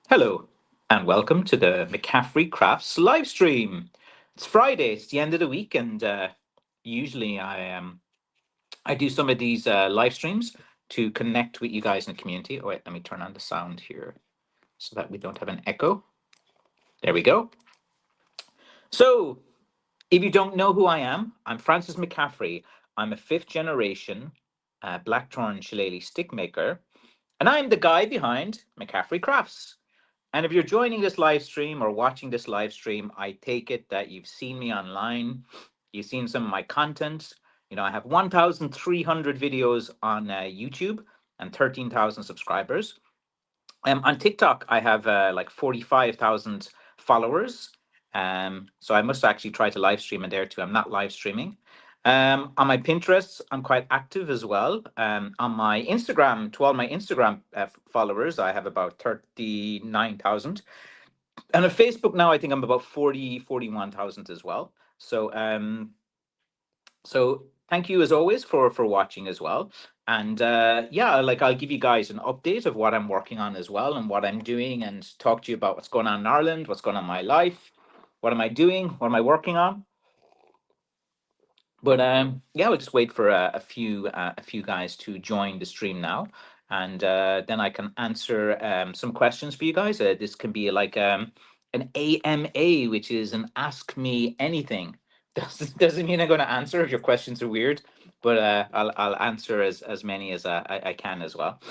Hello, and welcome to the McCaffrey Crafts live stream. It's Friday; it's the end of the week, and usually I do some of these live streams to connect with you guys in the community. Oh wait, let me turn on the sound here so that we don't have an echo. There we go. So, if you don't know who I am, I'm Francis McCaffrey. I'm a fifth generation blackthorn shillelagh stick maker, and I'm the guy behind McCaffrey Crafts. And if you're joining this live stream or watching this live stream, I take it that you've seen me online. You've seen some of my content. I have 1,300 videos on YouTube and 13,000 subscribers. On TikTok, I have like 45,000 followers. So I must actually try to live stream in there too. I'm not live streaming. On my Pinterest, I'm quite active as well. On my Instagram, to all my Instagram followers, I have about 39,000. And on Facebook now, I think I'm about 41,000 as well. So thank you as always for watching as well. And yeah, like I'll give you guys an update of what I'm working on as well and what I'm doing and talk to you about what's going on in Ireland, what's going on in my life, what am I doing, what am I working on. But yeah, we'll just wait for a few guys to join the stream now, and then I can answer some questions for you guys. This can be like an AMA, which is an Ask Me Anything. Doesn't mean I'm going to answer if your questions are weird, but I'll answer as many as I can as well.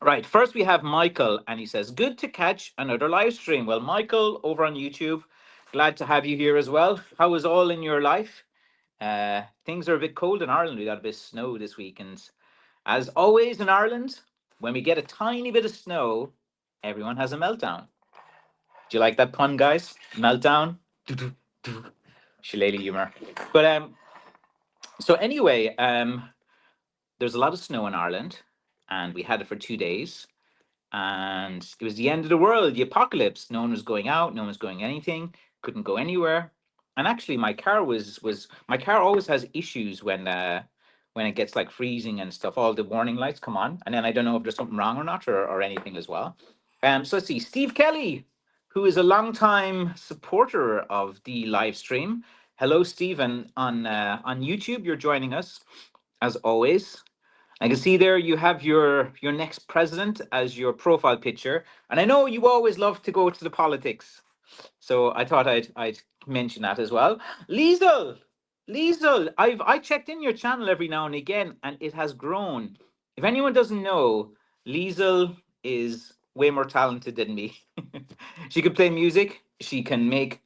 Right, first we have Michael, and he says, "Good to catch another live stream." Well, Michael, over on YouTube, glad to have you here as well. How is all in your life? Things are a bit cold in Ireland. We got a bit of snow this week, and as always in Ireland, when we get a tiny bit of snow, everyone has a meltdown. Do you like that pun, guys? Meltdown. Shillelagh humor. But so anyway, there's a lot of snow in Ireland, and we had it for 2 days, and it was the end of the world, the apocalypse. No one was going out, no one was going anything, couldn't go anywhere. And actually, my car was my car always has issues when it gets like freezing and stuff. All the warning lights come on, and then I don't know if there's something wrong or not, or anything as well. So let's see, Steve Kelly, who is a longtime supporter of the live stream. Hello, Stephen, on YouTube. You're joining us as always. I can see there you have your next president as your profile picture, and I know you always love to go to the politics, so I thought I'd mention that as well. Liesel, Liesel, I checked in your channel every now and again, and it has grown. If anyone doesn't know, Liesel is way more talented than me. She can play music. She can make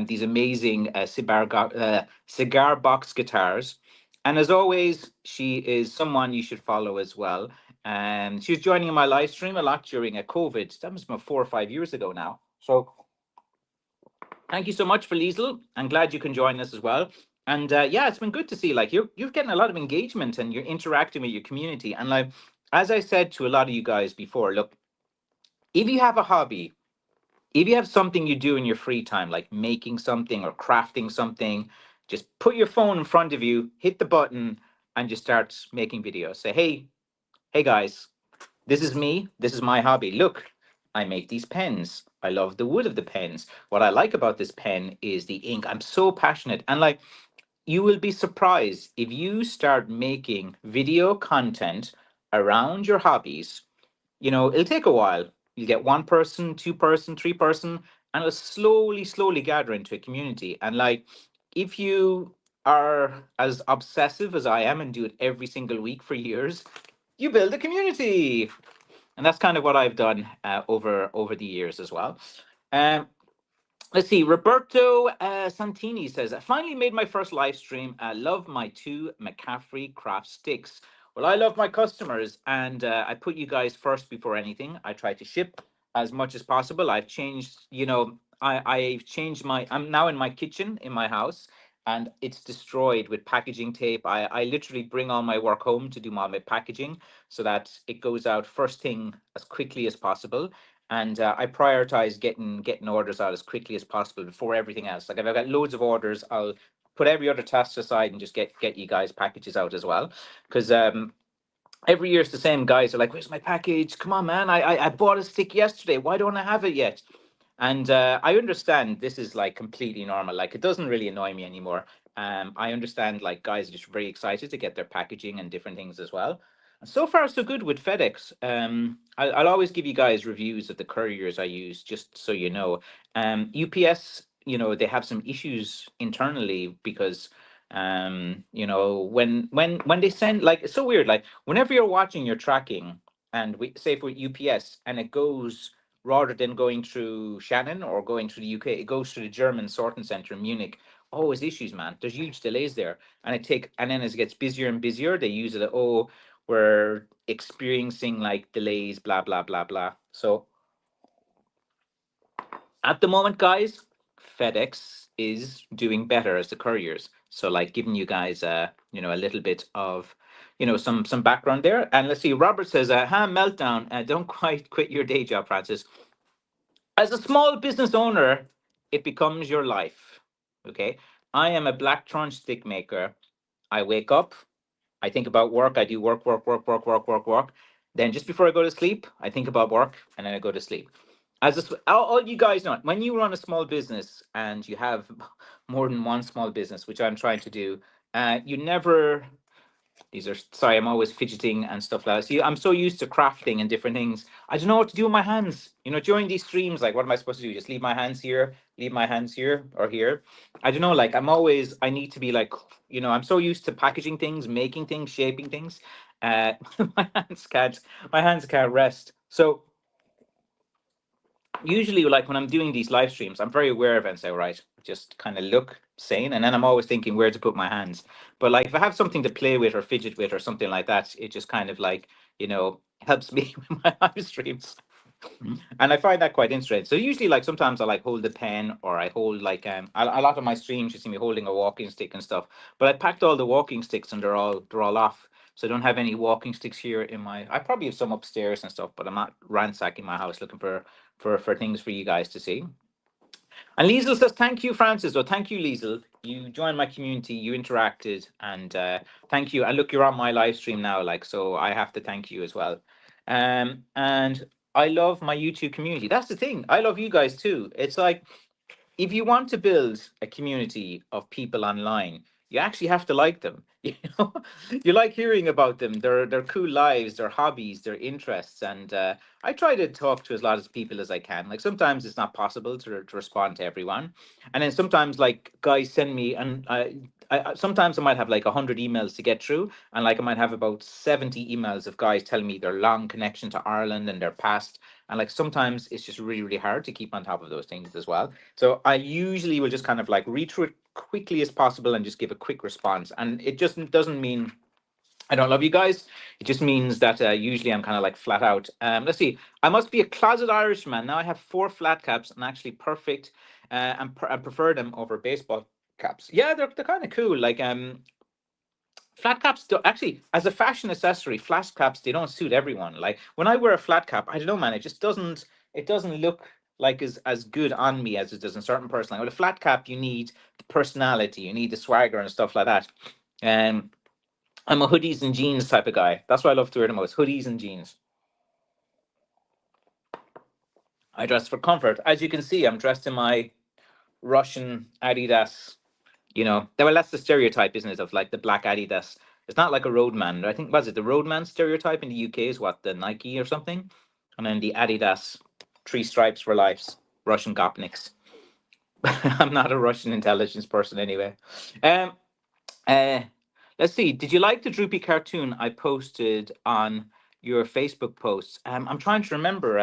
these amazing cigar box guitars. And as always, she is someone you should follow as well. And she was joining in my live stream a lot during a COVID. That was about 4 or 5 years ago now. So thank you so much for Liesl. I'm glad you can join us as well. And yeah, it's been good to see like you're getting a lot of engagement and you're interacting with your community. And like as I said to a lot of you guys before, look, if you have a hobby, if you have something you do in your free time, like making something or crafting something, just put your phone in front of you, hit the button, and just start making videos. Say, hey guys, this is me. This is my hobby. Look, I make these pens. I love the wood of the pens. What I like about this pen is the ink. I'm so passionate. And like, you will be surprised if you start making video content around your hobbies. It'll take a while. You get one person, two person, three person, and it'll slowly gather into a community. And like, if you are as obsessive as I am and do it every single week for years, you build a community. And that's kind of what I've done over the years as well. Um, let's see. Roberto Santini says, "I finally made my first live stream. I love my two McCaffrey craft sticks." Well, I love my customers, and I put you guys first before anything. I try to ship as much as possible. I've changed, I've changed I'm now in my kitchen in my house, and it's destroyed with packaging tape. I literally bring all my work home to do all my packaging so that it goes out first thing as quickly as possible. And I prioritize getting orders out as quickly as possible before everything else. Like if I've got loads of orders, I'll put every other task aside and just get you guys packages out as well. Because every year it's the same guys are like, "Where's my package? Come on, man! I bought a stick yesterday. Why don't I have it yet?" And I understand this is like completely normal. Like it doesn't really annoy me anymore. I understand like guys are just very excited to get their packaging and different things as well. And so far, so good with FedEx. I'll always give you guys reviews of the couriers I use, just so you know. UPS, they have some issues internally because when they send, like, it's so weird, like whenever you're watching your tracking, and we say for UPS, and it goes, rather than going through Shannon or going through the UK, it goes through the German sorting center in Munich. Always issues, man. There's huge delays there, and then as it gets busier and busier, they use it. Oh, we're experiencing like delays, blah blah blah blah. So at the moment, guys, FedEx is doing better as the couriers. So like giving you guys a little bit of some background there. And let's see, Robert says, ham meltdown, don't quite quit your day job, Francis. As a small business owner, it becomes your life. Okay. I am a black trunch stick maker. I wake up, I think about work, I do work, work, work, work, work, work, work. Then just before I go to sleep, I think about work, and then I go to sleep. All you guys know, when you run a small business and you have more than one small business, which I'm trying to do, you never, these are, sorry, I'm always fidgeting and stuff like that. See, I'm so used to crafting and different things. I don't know what to do with my hands. During these streams, like, what am I supposed to do? Just leave my hands here, leave my hands here or here. I don't know. Like, I need to be like, I'm so used to packaging things, making things, shaping things. Uh, my my hands can't rest. So usually, like when I'm doing these live streams, I'm very aware of it and say, right, just kind of look sane, and then I'm always thinking where to put my hands. But like if I have something to play with or fidget with or something like that, it just kind of like helps me with my live streams. And I find that quite interesting. So usually, like sometimes I like hold the pen, or I hold like a lot of my streams. You see me holding a walking stick and stuff. But I packed all the walking sticks, and they're all off. So I don't have any walking sticks here in my. I probably have some upstairs and stuff, but I'm not ransacking my house looking for things for you guys to see. And Liesel says, "Thank you, Francis." Oh, thank you, Liesel. You joined my community, you interacted, and thank you. And look, you're on my live stream now, like, so I have to thank you as well. And I love my YouTube community. That's the thing. I love you guys too. It's like, if you want to build a community of people online, you actually have to like them. You like hearing about them, their cool lives, their hobbies, their interests, and I try to talk to as lot of people as I can. Like sometimes it's not possible to respond to everyone, and then sometimes like guys send me, and sometimes I might have like 100 emails to get through, and like I might have about 70 emails of guys telling me their long connection to Ireland and their past, and like sometimes it's just really really hard to keep on top of those things as well. So I usually will just kind of like read through it quickly as possible and just give a quick response. And it just doesn't mean I don't love you guys. It just means that usually I'm kind of like flat out. Let's see. I must be a closet Irishman. Now I have 4 flat caps and actually perfect, I prefer them over baseball caps. Yeah, they're kind of cool. Like flat caps do actually, as a fashion accessory, flat caps, they don't suit everyone. Like when I wear a flat cap, I don't know, man, it doesn't look like as good on me as it does in certain person. Like with a flat cap, you need the personality, you need the swagger and stuff like that. And I'm a hoodies and jeans type of guy. That's what I love to wear the most, hoodies and jeans. I dress for comfort. As you can see, I'm dressed in my Russian Adidas. Well, that's the stereotype, isn't it, of like the black Adidas. It's not like a roadman. I think, was it the roadman stereotype in the UK is what, the Nike or something? And then the Adidas, 3 stripes for lives, Russian Gopniks. I'm not a Russian intelligence person anyway. Um, uh, let's see. Did you like the Droopy cartoon I posted on your Facebook posts? I'm trying to remember.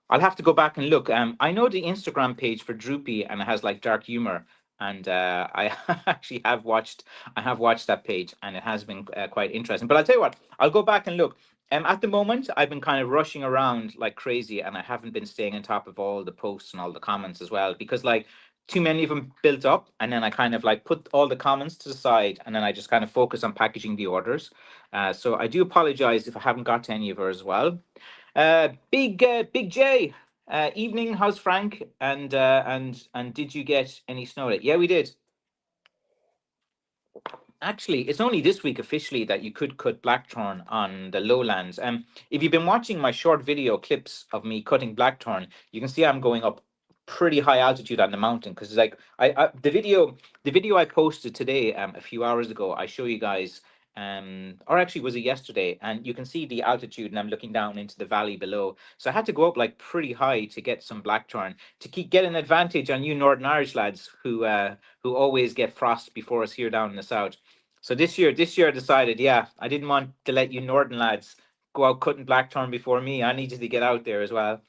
I'll have to go back and look. I know the Instagram page for Droopy, and it has like dark humor. And I actually have watched. I have watched that page, and it has been quite interesting. But I'll tell you what. I'll go back and look. At the moment, I've been kind of rushing around like crazy, and I haven't been staying on top of all the posts and all the comments as well, because like too many of them built up, and then I kind of like put all the comments to the side, and then I just kind of focus on packaging the orders. So I do apologize if I haven't got to any of her as well. Big J. Evening. How's Frank? And did you get any snow? Yeah, we did. Actually, it's only this week officially that you could cut blackthorn on the lowlands. If you've been watching my short video clips of me cutting blackthorn, you can see I'm going up pretty high altitude on the mountain because it's like the video I posted today a few hours ago. I show you guys or actually was it yesterday, and you can see the altitude, and I'm looking down into the valley below. So I had to go up like pretty high to get some blackthorn to keep get an advantage on you Northern Irish lads who always get frost before us here down in the south. So this year I decided, yeah, I didn't want to let you northern lads go out cutting blackthorn before me. I needed to get out there as well.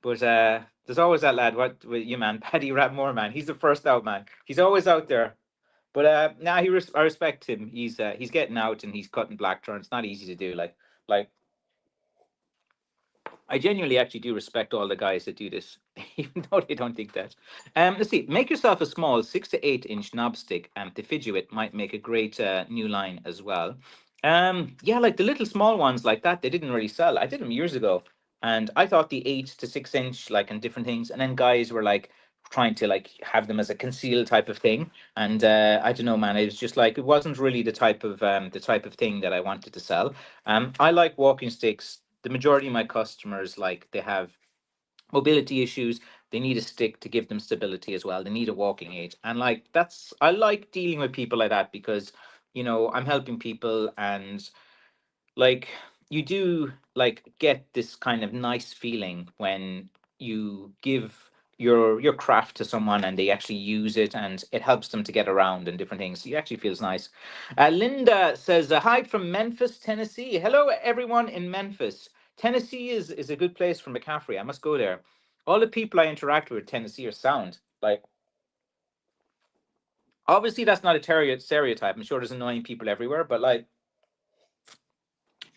But there's always that lad. What with you, man? Paddy Ratmore, man. He's the first out, man. He's always out there. But now I respect him. He's getting out and he's cutting blackthorn. It's not easy to do. Like I genuinely actually do respect all the guys that do this, even though they don't think that. Let's see. Make yourself a small 6 to 8 inch knob stick, to fidget might make a great new line as well. Yeah, like the little small ones like that, they didn't really sell. I did them years ago, and I thought the 8 to 6 inch, like, and different things, and then guys were like trying to like have them as a conceal type of thing, and I don't know, man. It was just like it wasn't really the type of thing that I wanted to sell. I like walking sticks. The majority of my customers, like, they have mobility issues. They need a stick to give them stability as well. They need a walking aid, and like that's I like dealing with people like that because I'm helping people, and like you do like get this kind of nice feeling when you give your craft to someone and they actually use it and it helps them to get around and different things. It actually feels nice. Linda says, hi from Memphis, Tennessee. Hello everyone in Memphis. Tennessee is a good place for McCaffrey. I must go there. All the people I interact with in Tennessee are sound. Like, obviously that's not a stereotype. I'm sure there's annoying people everywhere, but like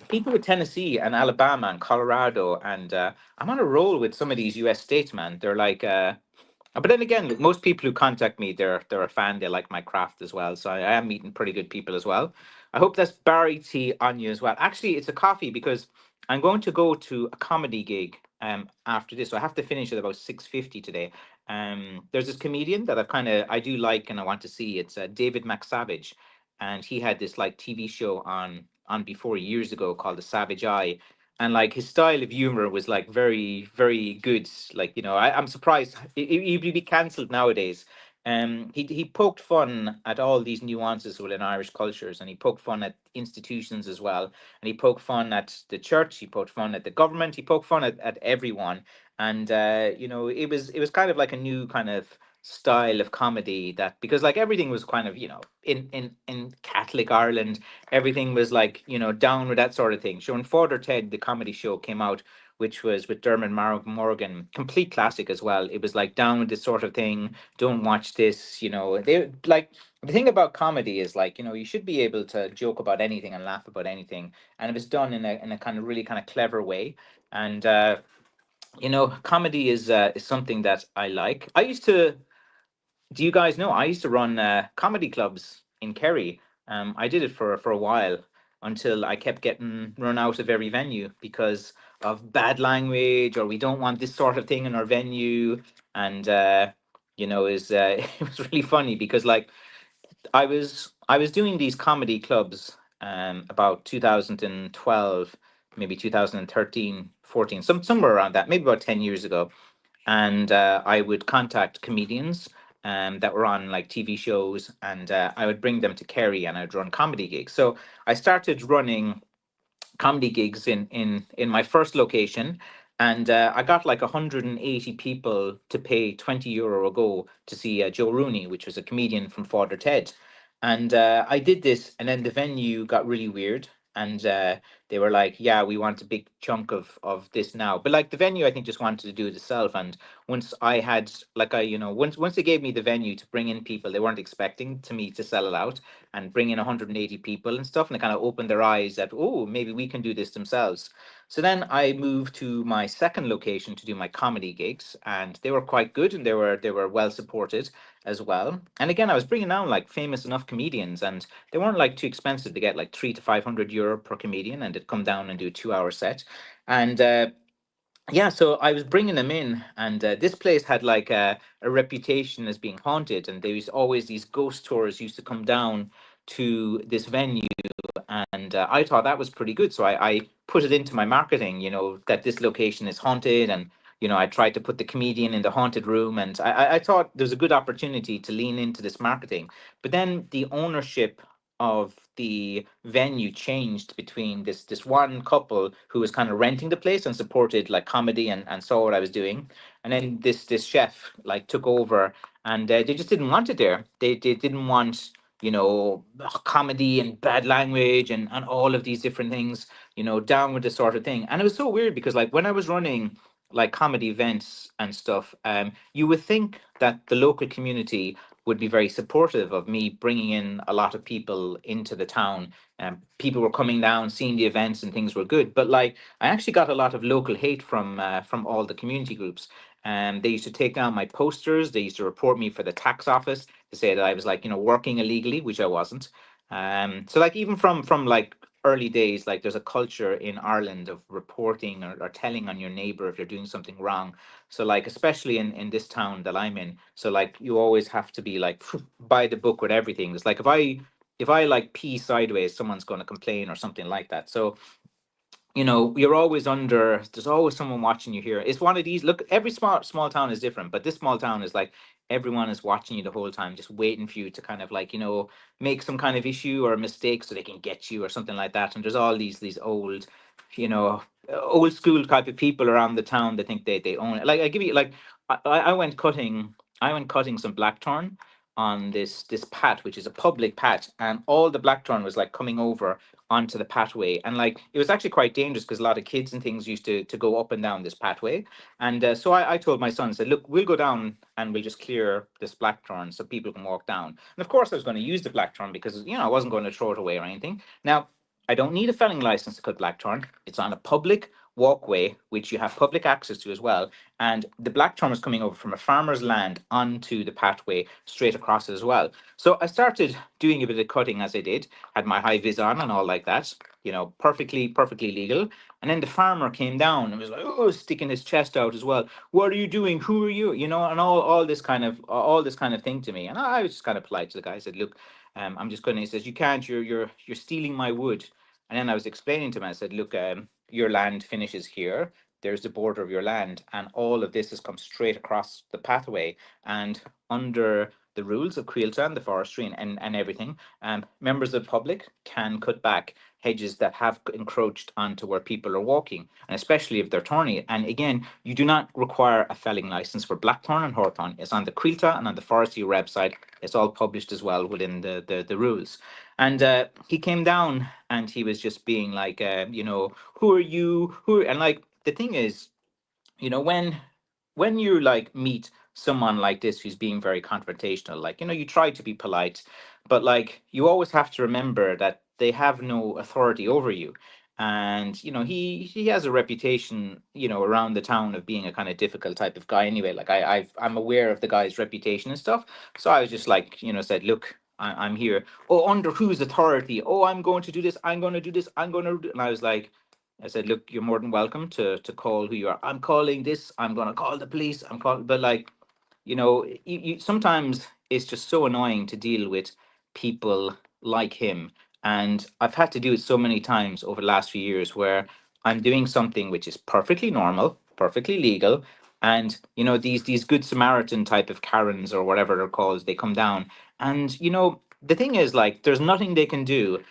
people with Tennessee and Alabama and Colorado, and I'm on a roll with some of these U.S. states, man. They're like, but then again, look, most people who contact me, they're a fan. They like my craft as well. So I am meeting pretty good people as well. I hope that's Barry tea on you as well. Actually, it's a coffee because I'm going to go to a comedy gig after this. So I have to finish at about 6:50 today. There's this comedian that I do like and I want to see. It's David McSavage, and he had this like TV show on before years ago called The Savage Eye, and like his style of humor was like very very good. Like, I'm surprised he'd be cancelled nowadays. He poked fun at all these nuances within Irish cultures, and he poked fun at institutions as well, and he poked fun at the church, he poked fun at the government, he poked fun at everyone. And it was kind of like a new kind of style of comedy, that because like everything was kind of, in Catholic Ireland, everything was like, down with that sort of thing. So when Father Ted, the comedy show, came out, which was with Dermot Morgan, complete classic as well. It was like down with this sort of thing. Don't watch this. They like the thing about comedy is like, you should be able to joke about anything and laugh about anything, and it was done in a kind of really kind of clever way. And comedy is something that I like. Do you guys know I used to run comedy clubs in Kerry? I did it for a while until I kept getting run out of every venue because of bad language, or we don't want this sort of thing in our venue. And is it was really funny because like I was doing these comedy clubs about 2012, maybe 2013, 14, somewhere around that, maybe about 10 years ago. And I would contact comedians that were on like TV shows, and I would bring them to Kerry, and I'd run comedy gigs. So I started running comedy gigs in my first location, and I got like 180 people to pay €20 a go to see Joe Rooney, which was a comedian from Father Ted. And I did this, and then the venue got really weird, and they were like, "Yeah, we want a big chunk of this now." But like the venue, I think just wanted to do it itself. And once I had like once they gave me the venue to bring in people, they weren't expecting to me to sell it out and bring in 180 people and stuff, and it kind of opened their eyes that, oh, maybe we can do this themselves. So then I moved to my second location to do my comedy gigs, and they were quite good, and they were well supported as well. And again, I was bringing down like famous enough comedians, and they weren't like too expensive to get, like €300 to €500 per comedian, and they'd come down and do a 2 hour set. And yeah, so I was bringing them in, and this place had like a reputation as being haunted, and there was always these ghost tours used to come down to this venue, and I thought that was pretty good. So I put it into my marketing, that this location is haunted, and I tried to put the comedian in the haunted room, and I thought there was a good opportunity to lean into this marketing. But then the ownership of the venue changed between this one couple who was kind of renting the place and supported like comedy and saw what I was doing, and then this chef like took over, and they just didn't want it there. They didn't want comedy and bad language and all of these different things, down with this sort of thing. And it was so weird because like when I was running like comedy events and stuff, you would think that the local community would be very supportive of me bringing in a lot of people into the town. People were coming down, seeing the events, and things were good. But like, I actually got a lot of local hate from all the community groups. They used to take down my posters. They used to report me for the tax office to say that I was like, working illegally, which I wasn't. So like even from like early days, like there's a culture in Ireland of reporting or telling on your neighbor if you're doing something wrong. So like especially in this town that I'm in, so like you always have to be like by the book with everything. It's like if I like pee sideways, someone's going to complain or something like that. So you're always under, there's always someone watching you here. It's one of these, look, every small town is different, but this small town is like everyone is watching you the whole time, just waiting for you to kind of like, make some kind of issue or mistake so they can get you or something like that. And there's all these old, old school type of people around the town that think they own it. Like I give you like I went cutting some blackthorn on this pat, which is a public pat, and all the blackthorn was like coming over onto the pathway, and like it was actually quite dangerous because a lot of kids and things used to go up and down this pathway. And so I told my son, said, look, we'll go down and we'll just clear this blackthorn so people can walk down. And of course I was going to use the blackthorn because I wasn't going to throw it away or anything. Now I don't need a felling license to cut blackthorn. It's on a public walkway which you have public access to as well, and the blackthorn was coming over from a farmer's land onto the pathway straight across it as well. So I started doing a bit of cutting as I did, had my high vis on and all like that, perfectly legal. And then the farmer came down and was like, oh, sticking his chest out as well. What are you doing? Who are you? And all this kind of thing to me. And I was just kind of polite to the guy. I said, look, I'm just going to. He says, you can't. You're stealing my wood. And then I was explaining to him. I said, look, your land finishes here. There's the border of your land, and all of this has come straight across the pathway. And under the rules of Creelta and the forestry and everything, members of the public can cut back hedges that have encroached onto where people are walking, and especially if they're thorny. And again, you do not require a felling license for blackthorn and hawthorn. It's on the Creelta and on the forestry website. It's all published as well within the rules. And he came down and he was just being like, who are you? And like the thing is, when you like meet someone like this who's being very confrontational, like you try to be polite, but like you always have to remember that they have no authority over you. And he has a reputation around the town of being a kind of difficult type of guy anyway. Like I'm aware of the guy's reputation and stuff. So I was just like, said, look, I'm here. Oh, under whose authority? Oh, I'm going to do this, I'm going to do this, I'm going to do. And I was like, I said, look, you're more than welcome to call who you are. I'm calling this. I'm gonna call the police. I'm calling, but like, sometimes it's just so annoying to deal with people like him. And I've had to do it so many times over the last few years where I'm doing something which is perfectly normal, perfectly legal, and these good Samaritan type of Karens or whatever they're called, they come down, and the thing is like, there's nothing they can do.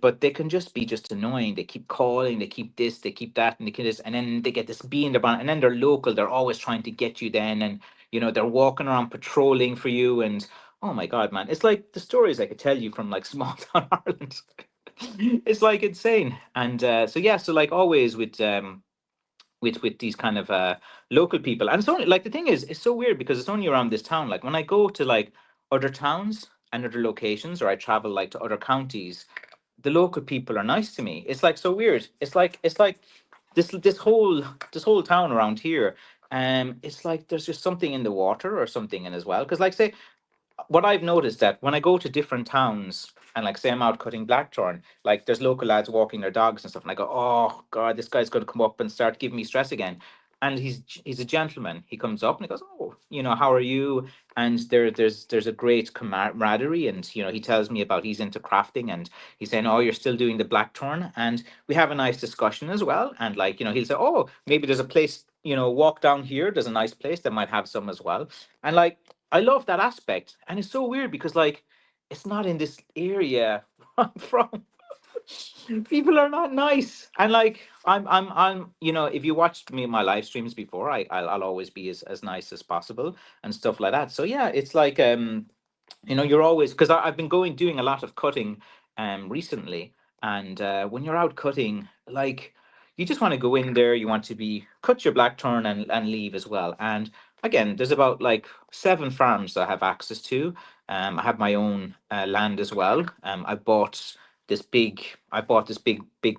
But they can just be just annoying. They keep calling, they keep this, they keep that, and they keep this, and then they get this bee in their bonnet, and then they're local. They're always trying to get you then, and they're walking around patrolling for you, and oh my god, man, it's like the stories I could tell you from like small town Ireland. It's like insane. And so yeah, so like always with these kind of local people, and it's only like the thing is, it's so weird because it's only around this town. Like when I go to like other towns and other locations, or I travel like to other counties, the local people are nice to me. It's like so weird. It's like this whole town around here. It's like there's just something in the water or something in as well. Because like say, what I've noticed that when I go to different towns and like say I'm out cutting blackthorn, like there's local lads walking their dogs and stuff, and I go, oh god, this guy's gonna come up and start giving me stress again. and he's a gentleman. He comes up and he goes, "Oh, how are you?" And there's a great camaraderie, and he tells me about he's into crafting, and he's saying, "Oh, you're still doing the blackthorn," and we have a nice discussion as well. And like he'll say, "Oh, maybe there's a place, walk down here. There's a nice place that might have some as well." And like I love that aspect, and it's so weird because like it's not in this area where I'm from. People are not nice, and like I'm if you watched me my live streams before, I'll always be as nice as possible and stuff like that. So yeah, it's like you're always, because I've been doing a lot of cutting recently, and when you're out cutting, like you just want to go in there, you want to be cut your black turn and leave as well. And again, there's about like 7 farms that I have access to. I have my own land as well. I bought this big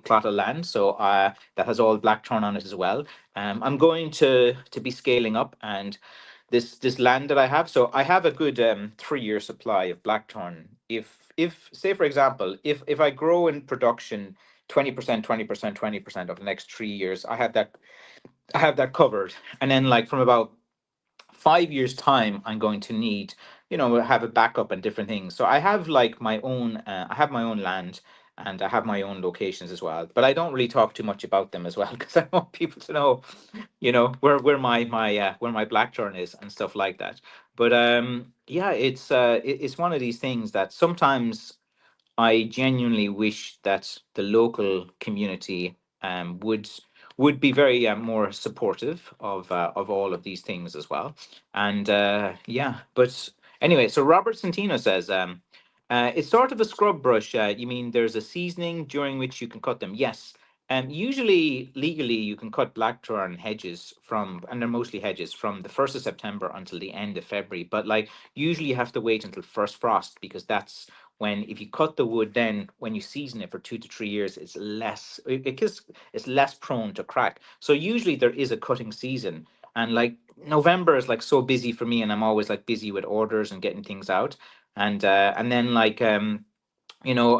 plot of land, so that has all blackthorn on it as well. I'm going to be scaling up, and this land that I have. So I have a good 3 year supply of blackthorn. If say for example, if I grow in production 20%, 20%, 20% over the next 3 years, I have that covered. And then like from about 5 years time, I'm going to need have a backup and different things. So I have like I have my own land, and I have my own locations as well, but I don't really talk too much about them as well because I want people to know where my blackthorn is and stuff like that. But yeah, it's one of these things that sometimes I genuinely wish that the local community would be very more supportive of all of these things as well. And yeah, but anyway, so Robert Santino says it's sort of a scrub brush. You mean there's a seasoning during which you can cut them? Yes. Usually, legally, you can cut blackthorn hedges and they're mostly hedges, from the 1st of September until the end of February. But like, usually you have to wait until first frost, because that's when, if you cut the wood, then when you season it for 2 to 3 years, it's less prone to crack. So usually there is a cutting season, and like November is like so busy for me, and I'm always like busy with orders and getting things out, and then like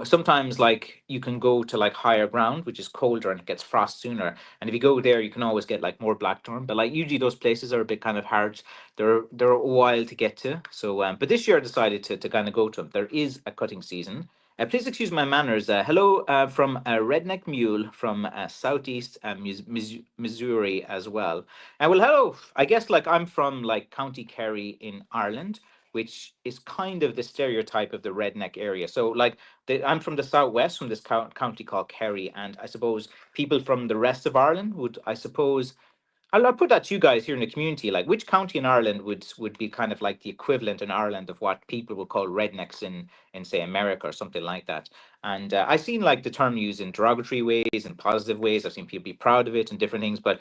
sometimes like you can go to like higher ground, which is colder and it gets frost sooner. And if you go there, you can always get like more blackthorn. But like usually those places are a bit kind of hard. They're a while to get to. So but this year I decided to kind of go to them. There is a cutting season. Please excuse my manners. Hello from Redneck Mule from southeast Missouri as well. Well, hello. I guess like I'm from like County Kerry in Ireland, which is kind of the stereotype of the redneck area. So like I'm from the southwest, from this county called Kerry, and I suppose people from the rest of Ireland would, I suppose, I'll put that to you guys here in the community. Like, which county in Ireland would be kind of like the equivalent in Ireland of what people would call rednecks in say America or something like that? And I've seen like the term used in derogatory ways and positive ways. I've seen people be proud of it and different things. But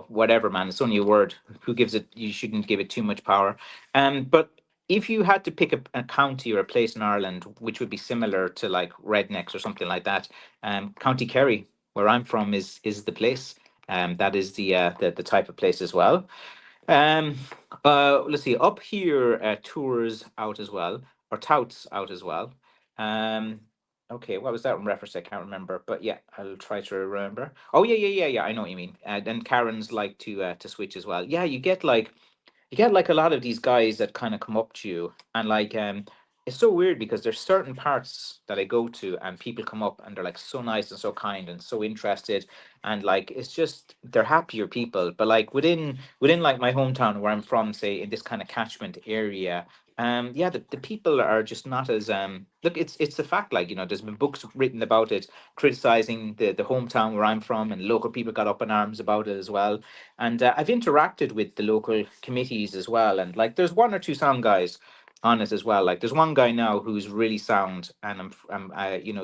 whatever, man. It's only a word. Who gives it? You shouldn't give it too much power. But if you had to pick a county or a place in Ireland which would be similar to like rednecks or something like that, County Kerry, where I'm from, is the place. That is the type of place as well. Um, let's see. Up here, tours out as well, or touts out as well. Um, okay, what was that in reference? I can't remember, but yeah, I'll try to remember. Oh yeah, yeah, yeah, yeah. I know what you mean. And Karens like to switch as well. Yeah, you get like a lot of these guys that kind of come up to you, and like it's so weird because there's certain parts that I go to and people come up and they're like so nice and so kind and so interested, and like it's just they're happier people. But like within like my hometown where I'm from, say in this kind of catchment area, yeah, the people are just not as look, it's a fact. Like there's been books written about it, criticizing the hometown where I'm from, and local people got up in arms about it as well. And I've interacted with the local committees as well. And like, there's one or two sound guys on it as well. Like, there's one guy now who's really sound, and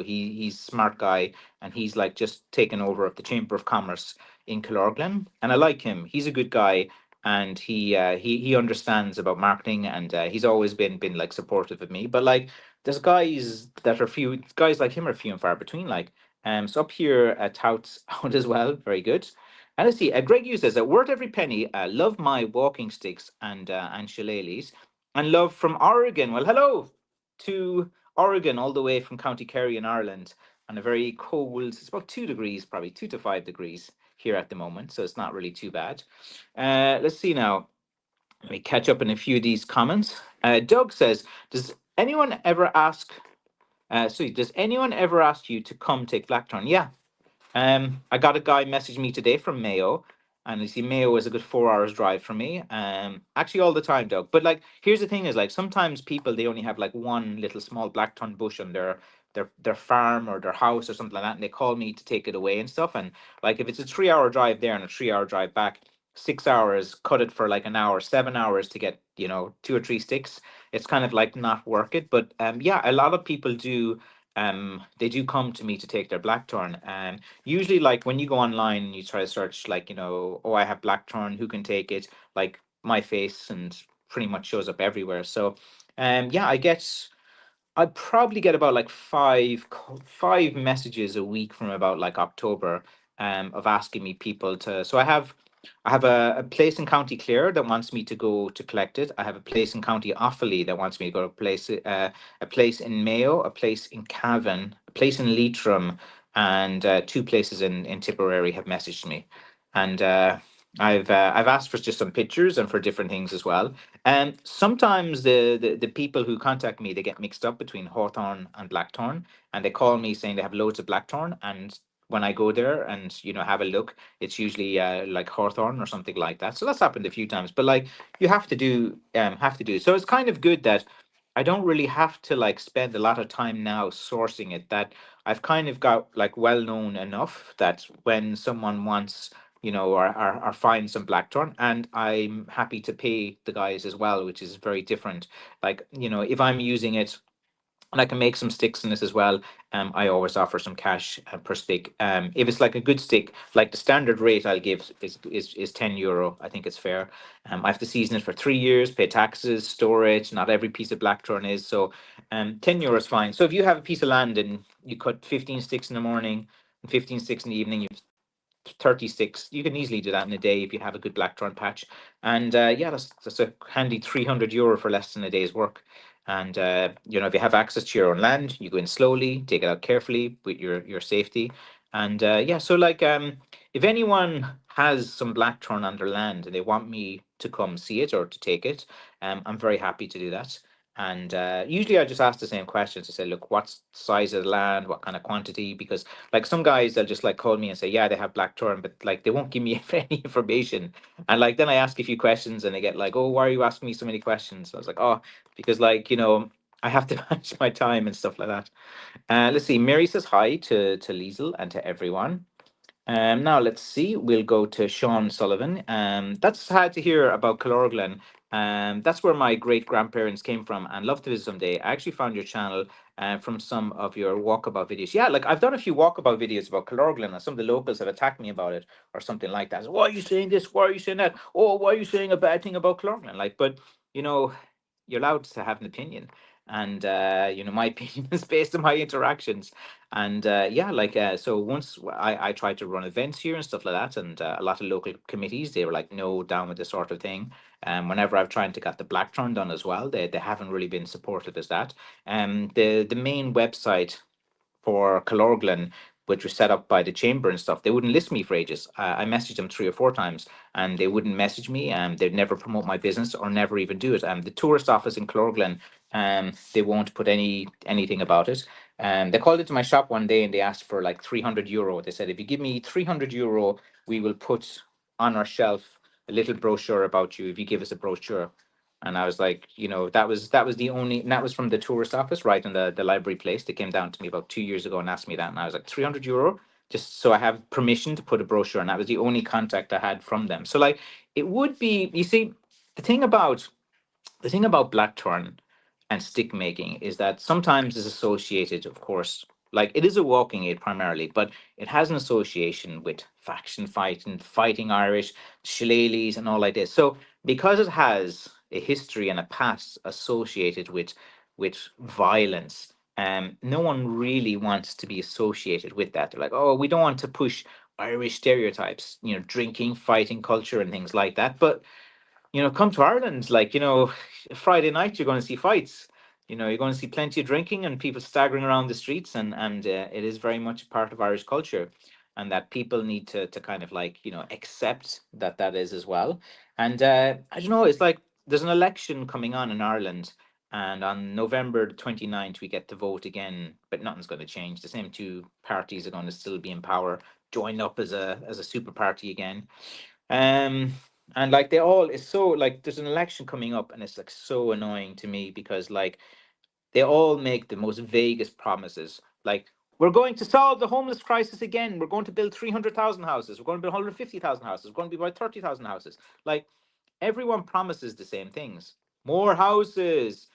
he's a smart guy, and he's like just taken over of the Chamber of Commerce in Killorglin, and I like him. He's a good guy, and he understands about marketing, and he's always been like supportive of me. But like, there's guys like him are few and far between. Like, so up here at Touts out as well, very good. And let's see, Greg Hughes says, worth every penny. Love my walking sticks and shillelaghs. And love from Oregon. Well, hello to Oregon, all the way from County Kerry in Ireland, on a very cold, it's about 2 degrees, probably 2 to 5 degrees here at the moment, so it's not really too bad. Let's see now. Let me catch up in a few of these comments. Doug says, "Does anyone ever ask? Does anyone ever ask you to come take Blackthorn?" Yeah, I got a guy message me today from Mayo, and you see, Mayo is a good 4 hours drive from me. Actually, all the time, Doug. But like, here's the thing: is like sometimes people they only have like one little small blackthorn bush on their farm or their house or something like that, and they call me to take it away and stuff. And like, if it's a 3 hour drive there and a 3 hour drive back, 6 hours, cut it for like an hour, 7 hours to get two or three sticks. It's kind of like not worth it. But yeah, a lot of people do. They do come to me to take their blackthorn. Usually like when you go online and you try to search like oh, I have blackthorn, who can take it, like my face and pretty much shows up everywhere. So yeah, I probably get about like five messages a week from about like October of asking me people to. So I have a place in County Clare that wants me to go to collect it. I have a place in County Offaly that wants me to go to a place in Mayo, a place in Cavan, a place in Leitrim, and two places in Tipperary have messaged me, and I've asked for just some pictures and for different things as well. And sometimes the people who contact me, they get mixed up between hawthorn and blackthorn, and they call me saying they have loads of blackthorn, and when I go there and have a look, it's usually like hawthorn or something like that. So that's happened a few times. But like you have to do. So it's kind of good that I don't really have to like spend a lot of time now sourcing it. That I've kind of got like well known enough that when someone wants or find some blackthorn, and I'm happy to pay the guys as well, which is very different. Like if I'm using it and I can make some sticks in this as well. I always offer some cash per stick. If it's like a good stick, like the standard rate I'll give is €10. I think it's fair. I have to season it for 3 years, pay taxes, storage. Not every piece of blackthorn is so. €10 is fine. So if you have a piece of land and you cut 15 sticks in the morning and 15 sticks in the evening, 36, you can easily do that in a day if you have a good blackthorn patch. And yeah, that's a handy €300 for less than a day's work. And if you have access to your own land, you go in slowly, take it out carefully with your safety. And yeah, so like if anyone has some blackthorn on their land and they want me to come see it or to take it, I'm very happy to do that. And usually I just ask the same questions. I say, look, what's the size of the land, what kind of quantity? Because like some guys, they'll just like call me and say, yeah, they have blackthorn, but like they won't give me any information. And like then I ask a few questions and they get like, oh, why are you asking me so many questions? So I was like, oh, because like I have to manage my time and stuff like that. Let's see. Mary says hi to Liesel and to everyone. Now let's see. We'll go to Sean Sullivan. That's sad to hear about Calorglen. That's where my great grandparents came from, and love to visit someday. I actually found your channel from some of your walkabout videos. Yeah, like I've done a few walkabout videos about Calorglen, and some of the locals have attacked me about it or something like that. So, why are you saying this? Why are you saying that? Oh, why are you saying a bad thing about Calorglen? Like, but you know, you're allowed to have an opinion, and my opinion is based on my interactions. And yeah, like so once I tried to run events here and stuff like that, and a lot of local committees, they were like, no, down with this sort of thing. Whenever I've tried to get the Blackthorn done as well, they haven't really been supportive as that. The main website for Calorglen, which was set up by the chamber and stuff, they wouldn't list me for ages. I messaged them 3 or 4 times, and they wouldn't message me. They'd never promote my business or never even do it. The tourist office in Calorglen, they won't put anything about it. They called into my shop one day and they asked for like €300. They said, if you give me €300, we will put on our shelf a little brochure about you. If you give us a brochure. And I was like, that was the only, and that was from the tourist office, right in the library place. They came down to me about 2 years ago and asked me that, and I was like, €300, just so I have permission to put a brochure, and that was the only contact I had from them. So like, it would be, you see, the thing about blackthorn and stick making is that sometimes is associated, of course, like it is a walking aid primarily, but it has an association with faction fighting, fighting Irish, shillelaghs, and all like this. So because it has a history and a past associated with violence, no one really wants to be associated with that. They're like, oh, we don't want to push Irish stereotypes, drinking, fighting culture, and things like that. But come to Ireland, like, Friday night, you're going to see fights. You're going to see plenty of drinking and people staggering around the streets, and it is very much part of Irish culture. and that people need to kind of like, accept that that is as well. And I don't know, it's like there's an election coming on in Ireland, and on November the 29th, we get to vote again, but nothing's going to change. The same two parties are going to still be in power, join up as a super party again. Um, and like they all, it's so like there's an election coming up, and it's like so annoying to me because like they all make the most vaguest promises. Like, we're going to solve the homeless crisis again. We're going to build 300,000 houses. We're going to build 150,000 houses. We're going to build 30,000 houses. Like, everyone promises the same things: more houses,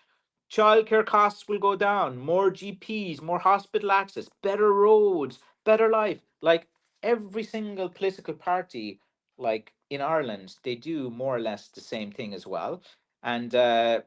childcare costs will go down, more GPs, more hospital access, better roads, better life. Like, every single political party, like in Ireland, they do more or less the same thing as well. And that's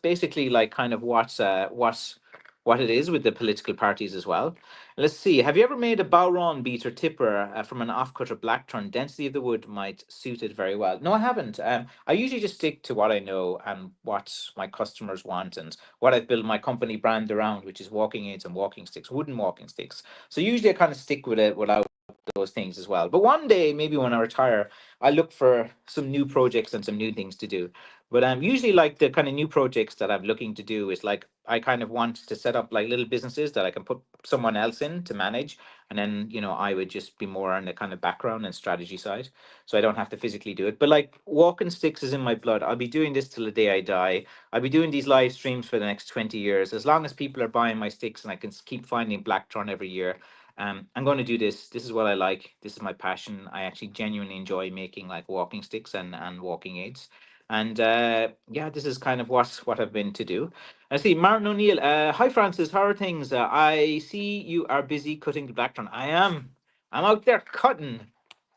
basically like kind of what it is with the political parties as well. Let's see. Have you ever made a Bowron beat or tipper from an offcut or blackthorn? Density of the wood might suit it very well. No, I haven't. I usually just stick to what I know and what my customers want and what I've built my company brand around, which is walking aids and walking sticks, wooden walking sticks. So usually I kind of stick with it without those things as well. But one day, maybe when I retire, I look for some new projects and some new things to do. But usually like the kind of new projects that I'm looking to do is like I kind of want to set up like little businesses that I can put someone else in to manage, and then I would just be more on the kind of background and strategy side, so I don't have to physically do it. But like walking sticks is in my blood. I'll be doing this till the day I die. I'll be doing these live streams for the next 20 years as long as people are buying my sticks and I can keep finding blackthorn every year. I'm going to do this. This is what I like. This is my passion. I actually genuinely enjoy making like walking sticks and walking aids. And yeah, this is kind of what I've been to do. I see Martin O'Neill. Hi Francis, how are things? I see you are busy cutting the blackthorn. I am. I'm out there cutting.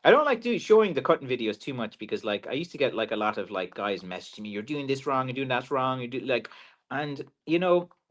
I don't like showing the cutting videos too much because like I used to get like a lot of like guys messaging me, you're doing this wrong, you're doing that wrong, you do like, and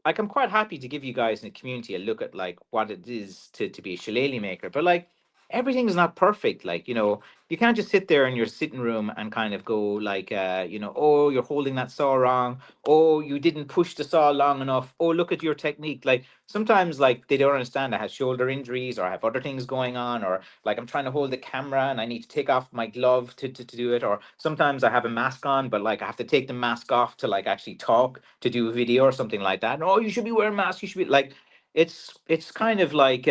like I'm quite happy to give you guys in the community a look at like what it is to be a shillelagh maker. But like everything is not perfect. Like, you can't just sit there in your sitting room and kind of go like oh, you're holding that saw wrong. Oh, you didn't push the saw long enough. Oh, look at your technique. Like sometimes like they don't understand I have shoulder injuries or I have other things going on, or like I'm trying to hold the camera and I need to take off my glove to do it, or sometimes I have a mask on but like I have to take the mask off to like actually talk to do a video or something like that. Oh, you should be wearing masks, you should be like, it's kind of like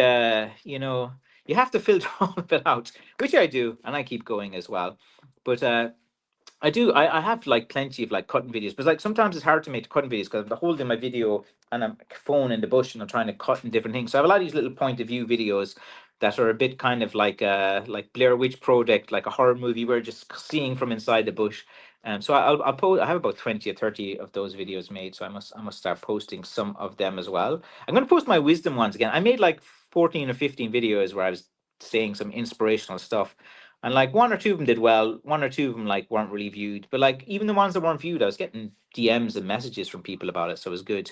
you have to filter all of it out, which I do, and I keep going as well. But I do. I have like plenty of like cutting videos, but like sometimes it's hard to make the cutting videos because I'm holding my video and I'm phone in the bush and I'm trying to cut in different things. So I have a lot of these little point of view videos that are a bit kind of like Blair Witch Project, like a horror movie. We're just seeing from inside the bush. So I'll post. I have about 20 or 30 of those videos made. So I must start posting some of them as well. I'm going to post my wisdom ones again. I made like 14 or 15 videos where I was saying some inspirational stuff, and like one or two of them did well, one or two of them like weren't really viewed. But like even the ones that weren't viewed, I was getting DMs and messages from people about it, so it was good.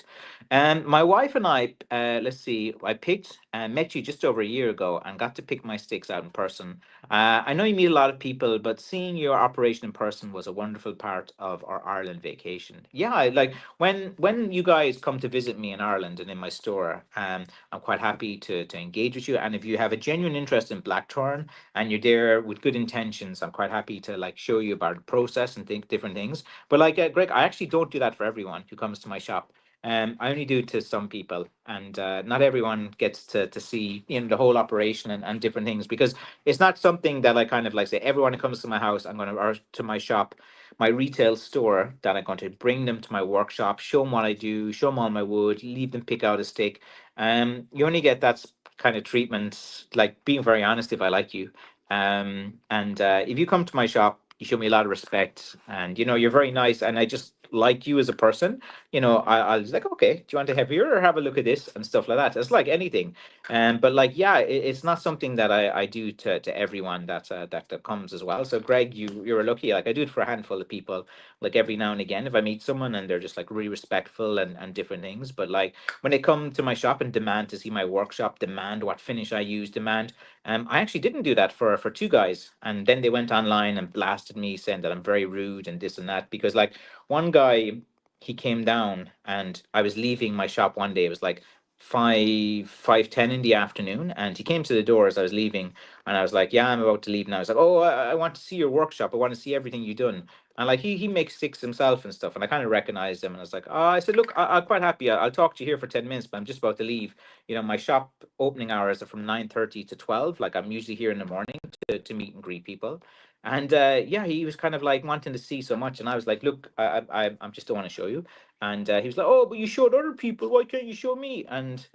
And my wife and I, let's see, I picked and met you just over a year ago and got to pick my sticks out in person. I know you meet a lot of people, but seeing your operation in person was a wonderful part of our Ireland vacation. Yeah, like when you guys come to visit me in Ireland and in my store, I'm quite happy to engage with you. And if you have a genuine interest in blackthorn and you're there with good intentions, I'm quite happy to like show you about the process and think different things. But like Greg, I actually don't do that for everyone who comes to my shop. I only do to some people, and not everyone gets to see the whole operation and different things, because it's not something that I kind of like say everyone who comes to my house, I'm going to, or to my shop, my retail store, that I'm going to bring them to my workshop, show them what I do, show them all my wood, leave them pick out a stick. You only get that kind of treatment, like being very honest, if I like you. And if you come to my shop, you show me a lot of respect, and you're very nice, and I just like you as a person. I'll just like, okay, do you want a heavier or have a look at this and stuff like that. It's like anything. But like, yeah, it's not something that I do to everyone that comes as well. So Greg, you're lucky. Like I do it for a handful of people, like every now and again, if I meet someone and they're just like really respectful and different things. But like when they come to my shop and demand to see my workshop, demand what finish I use, demand, I actually didn't do that for two guys, and then they went online and blasted me saying that I'm very rude and this and that, because like one guy, he came down and I was leaving my shop one day. It was like 5:10 in the afternoon, and he came to the door as I was leaving, and I was like, "Yeah, I'm about to leave now." He's like, "Oh, I want to see your workshop. I want to see everything you've done." And like he makes sticks himself and stuff, and I kind of recognized him, and I was like, "Oh," I said, "Look, I'm quite happy. I'll talk to you here for 10 minutes, but I'm just about to leave. My shop opening hours are from 9:30 to 12. Like I'm usually here in the morning to meet and greet people." And yeah, he was kind of like wanting to see so much, and I was like, "Look, I'm just don't want to show you." And he was like, "Oh, but you showed other people. Why can't you show me?" And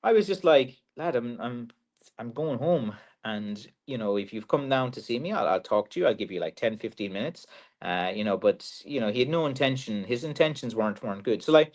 I was just like, "Lad, I'm going home. And if you've come down to see me, I'll talk to you. I'll give you like 10, 15 minutes." But he had no intention. His intentions weren't good. So like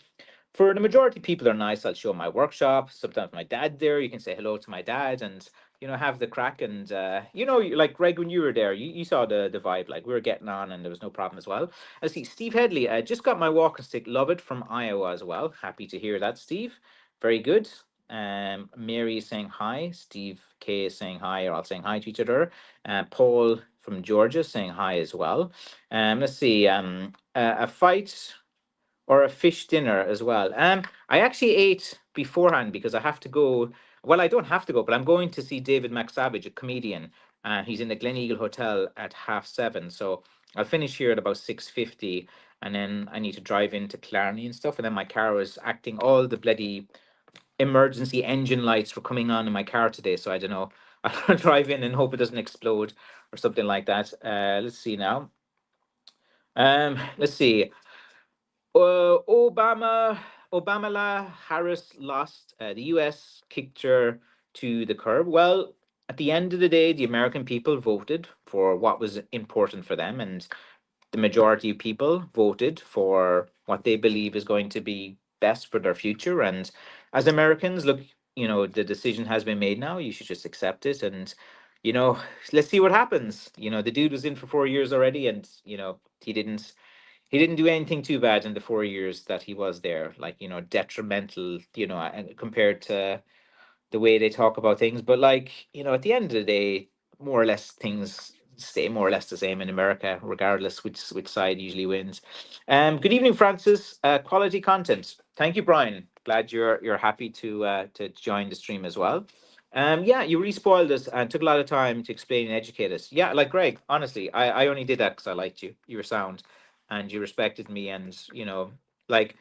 for the majority of people are nice. I'll show my workshop. Sometimes my dad there. You can say hello to my dad and have the crack. And like Greg, when you were there, you saw the vibe. Like we were getting on, and there was no problem as well. I see Steve Headley. I just got my walking stick. Love it, from Iowa as well. Happy to hear that, Steve. Very good. Mary is saying hi. Steve K is saying hi. Are all saying hi to each other. Paul from Georgia saying hi as well. Let's see. A fight or a fish dinner as well. I actually ate beforehand because I have to go. Well, I don't have to go, but I'm going to see David McSavage, a comedian. He's in the Glen Eagle Hotel at 7:30. So I'll finish here at about 6:50, and then I need to drive into Clarny and stuff. And then my car was acting all the bloody emergency engine lights were coming on in my car today. So I don't know. I'll drive in and hope it doesn't explode or something like that. Let's see now. Let's see. Harris lost. The U.S. kicked her to the curb. Well, at the end of the day, the American people voted for what was important for them, and the majority of people voted for what they believe is going to be best for their future. And as Americans, look, the decision has been made now. You should just accept it, and you know, let's see what happens. The dude was in for 4 years already, and he didn't do anything too bad in the 4 years that he was there. Like detrimental, and compared to the way they talk about things. But like, at the end of the day, more or less things stay more or less the same in America, regardless which side usually wins. Good evening, Francis. Quality content. Thank you, Brian. Glad you're happy to join the stream as well. Yeah, you really spoiled us and took a lot of time to explain and educate us. Yeah, like Greg, honestly, I only did that because I liked you. You were sound and you respected me, and like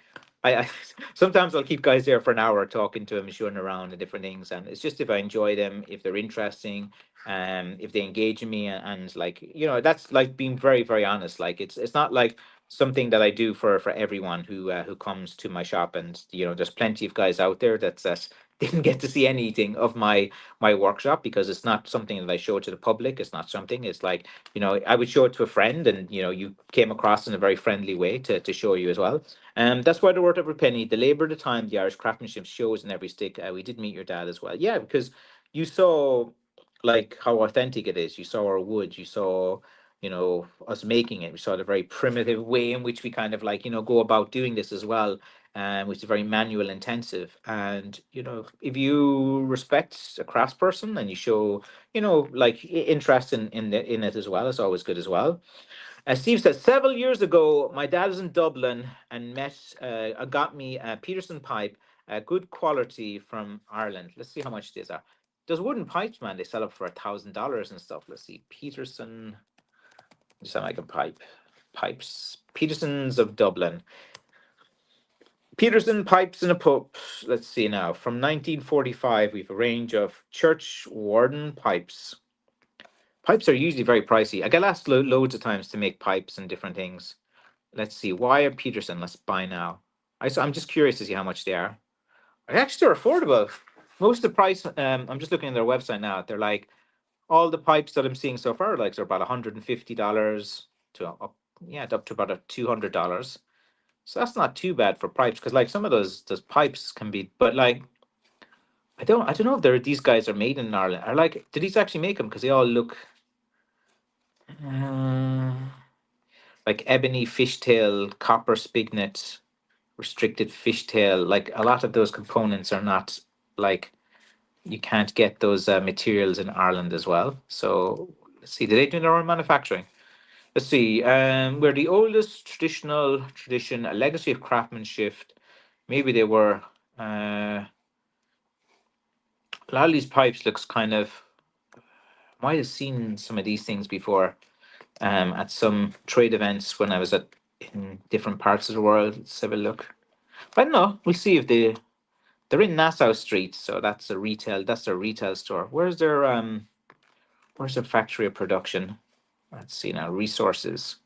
I sometimes I'll keep guys there for an hour talking to them, showing around and different things. And it's just if I enjoy them, if they're interesting, if they engage in me, and like that's like being very, very honest. Like it's not like something that I do for everyone who comes to my shop. And there's plenty of guys out there that didn't get to see anything of my workshop because it's not something that I show to the public. It's not something. It's like I would show it to a friend, and you came across in a very friendly way to show you as well. That's why they're worth every penny. The labor, the time, the Irish craftsmanship shows in every stick. We did meet your dad as well. Yeah, because you saw like how authentic it is. You saw our wood. You saw, us making it. We saw the very primitive way in which we kind of like, go about doing this as well, which is very manual intensive. And, if you respect a craftsperson and you show, like interest in it as well, it's always good as well. Steve says, several years ago, my dad was in Dublin and got me a Peterson pipe, good quality from Ireland. Let's see how much these are. Those wooden pipes, man, they sell up for $1,000 and stuff. Let's see. Peterson, just sound like a pipes. Petersons of Dublin. Peterson pipes in a pub. Let's see now. From 1945, we've a range of church warden pipes. Pipes are usually very pricey. I get asked loads of times to make pipes and different things. Let's see. Wire Peterson. Let's buy now. I'm just curious to see how much they are. Actually, they're affordable. Most of the price. I'm just looking at their website now. They're like all the pipes that I'm seeing so far. Like they're about $150 to up. Yeah, up to about $200. So that's not too bad for pipes because like some of those pipes can be. But like I don't know if these guys are made in Ireland. Are like did these actually make them? Because they all look. Uh, like ebony fishtail, copper spigot, restricted fishtail. Like a lot of those components are not like you can't get those materials in Ireland as well. So let's see, do they do their own manufacturing? Let's see. We're the oldest tradition, a legacy of craftsmanship. Maybe they were. A lot of these pipes looks kind of. Might have seen some of these things before at some trade events when I was at in different parts of the world. Let's have a look. But no, we'll see if they're in Nassau Street, so that's a retail store. Where's their factory of production? Let's see now. Resources.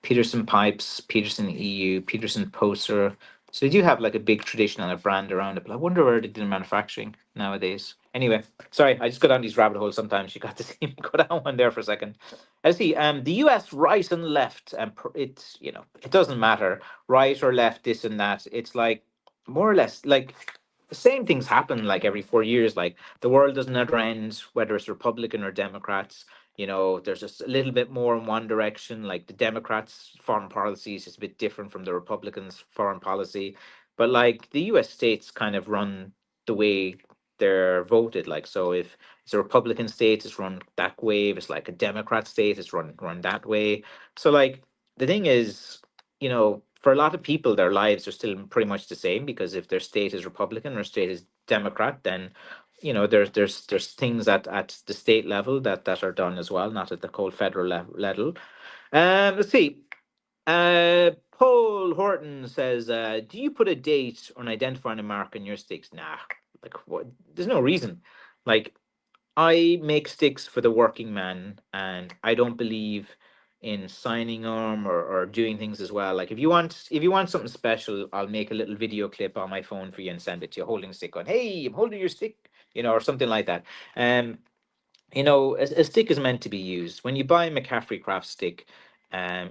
Peterson Pipes, Peterson EU, Peterson Poster. So they do have like a big tradition and a brand around it, but I wonder where they do manufacturing nowadays. Anyway, sorry, I just go down these rabbit holes sometimes. You got to see me go down one there for a second. I see. The U.S. right and left, and it's it doesn't matter right or left, this and that. It's like more or less like the same things happen like every 4 years. Like the world doesn't ever end, whether it's Republican or Democrats. There's just a little bit more in one direction. Like the Democrats' foreign policy is just a bit different from the Republicans' foreign policy. But like the US states kind of run the way they're voted. Like, so if it's a Republican state, it's run that way. If it's like a Democrat state, it's run that way. So like the thing is, for a lot of people, their lives are still pretty much the same, because if their state is Republican or state is Democrat, then there's things at the state level that are done as well, not at the whole federal level. Let's see. Paul Horton says, "Do you put a date or an identifying mark on your sticks?" Nah, like what? There's no reason. Like I make sticks for the working man, and I don't believe in signing them or doing things as well. Like if you want something special, I'll make a little video clip on my phone for you and send it to you, holding a stick, going, "Hey, I'm holding your stick," or something like that. Um, a stick is meant to be used. When you buy a McCaffrey Crafts stick,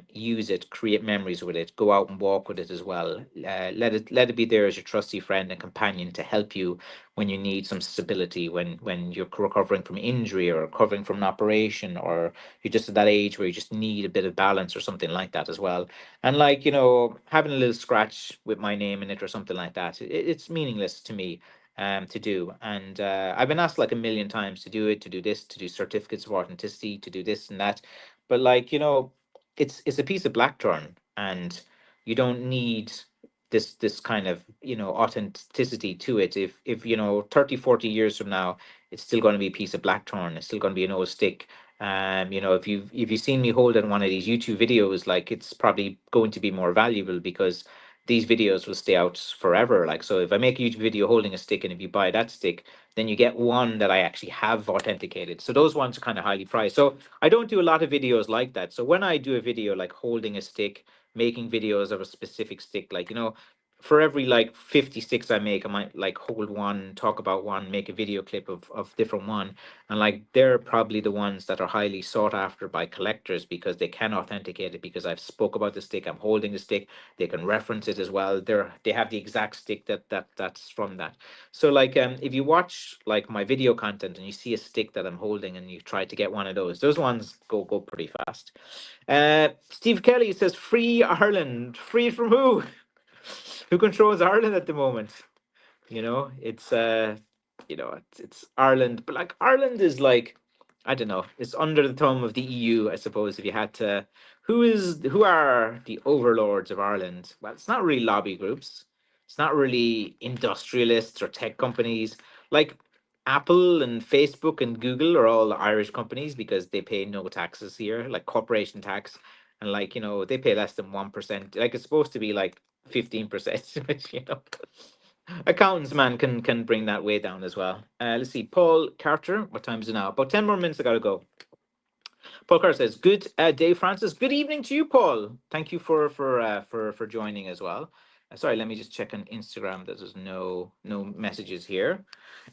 use it, create memories with it, go out and walk with it as well. Let it be there as your trusty friend and companion to help you when you need some stability, when you're recovering from injury or recovering from an operation, or you're just at that age where you just need a bit of balance or something like that as well. And like, having a little scratch with my name in it or something like that, it's meaningless to me to do. And I've been asked like a million times to do it, to do this, to do certificates of authenticity, to do this and that. But like, it's a piece of blackthorn, and you don't need this kind of authenticity to it. If 30, 40 years from now, it's still going to be a piece of blackthorn, it's still going to be an old stick. If you've seen me hold in one of these YouTube videos, like it's probably going to be more valuable, because these videos will stay out forever. Like, so if I make a YouTube video holding a stick, and if you buy that stick, then you get one that I actually have authenticated. So those ones are kind of highly priced. So I don't do a lot of videos like that. So when I do a video like holding a stick, making videos of a specific stick, like, for every like 50 sticks I make, I might like hold one, talk about one, make a video clip of different one. And like they're probably the ones that are highly sought after by collectors, because they can authenticate it, because I've spoke about the stick, I'm holding the stick, they can reference it as well. They have the exact stick that's from that. So like if you watch like my video content and you see a stick that I'm holding and you try to get one of those ones go pretty fast. Steve Kelly says, "Free Ireland." Free from who? Who controls Ireland at the moment? It's Ireland, but like Ireland is like, I don't know, it's under the thumb of the EU, I suppose. If you had to, who are the overlords of Ireland? Well, it's not really lobby groups, it's not really industrialists or tech companies. Like Apple and Facebook and Google are all Irish companies, because they pay no taxes here, like corporation tax. And like, they pay less than 1%. Like it's supposed to be like 15%, which accountants, man, can bring that way down as well. Let's see. Paul Carter, what time is it now? About 10 more minutes, I gotta go. Paul Carter says, "Good day, Francis. Good evening to you, Paul. Thank you for joining as well." Sorry, let me just check on Instagram. There's no messages here.